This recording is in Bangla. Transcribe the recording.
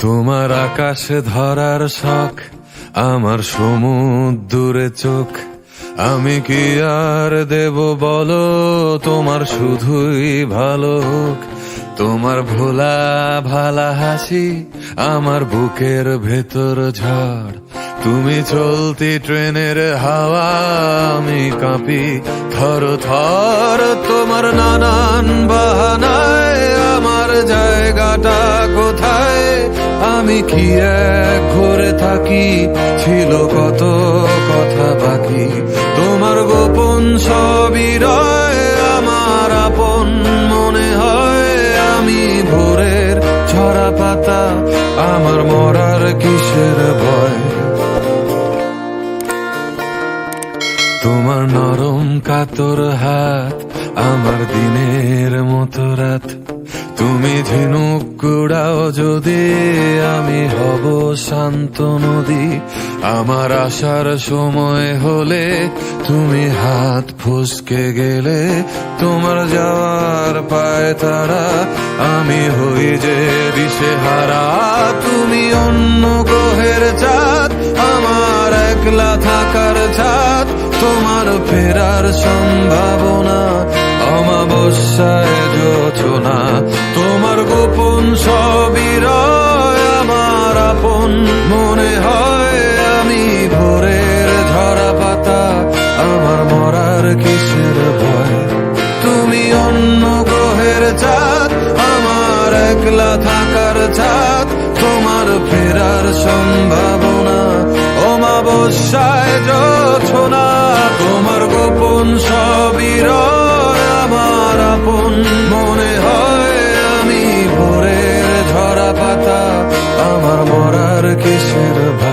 তোমার আকাশে ধরার শখ, আমার সমুদ্রে চোখ। আমি কি আর দেব বলো, তোমার শুধুই ভালো হোক। তোমার ভোলা ভালা হাসি আমার বুকের ভেতর ঝড়। তুমি চলতি ট্রেনের হাওয়া, আমি কাঁপি থর থর। তোমার নানান বাহানায় আমার জায়গাটা কোথায়? আমি কি এক ঘরে থাকি, ছিল কত কথা বাকি। তোমার গোপন সবই রয়, আমার আপন মনে হয়। আমি ভোরের ঝরা পাতা, আমার মরার কিসের ভয়? তোমার নরম কাতর হাত আমার দিনের মতো রাত। তুমি ঝিনুক কুড়াও যদি, আমি হব শান্ত নদী। আমার আসার সময় হলে তুমি হাত ফসকে গেলে। তোমার যাওয়ার পায় তারা, আমি হই যে দিশেহারা। তুমি অন্য গ্রহের চাঁদ, আমার একলা থাকার ছাদ। তোমার ফেরার সম্ভাবনা অমাবস্যায় জোছনা। তোমার গোপন সবই রয়, আমার আপন মনে হয়। আমি ভোরের ঝরা পাতা, আমার মরার কিসের ভয়? তুমি অন্য গ্রহের চাঁদ, আমার একলা থাকার ছাদ। তোমার ফেরার সম্ভাবনা অমাবস্যায় জোছনা। তোমার গোপন সবই রয়, আমার আপন মনে হয়। আমি ভোরের ঝরা পাতা, আমার মরার কিসের ভয়?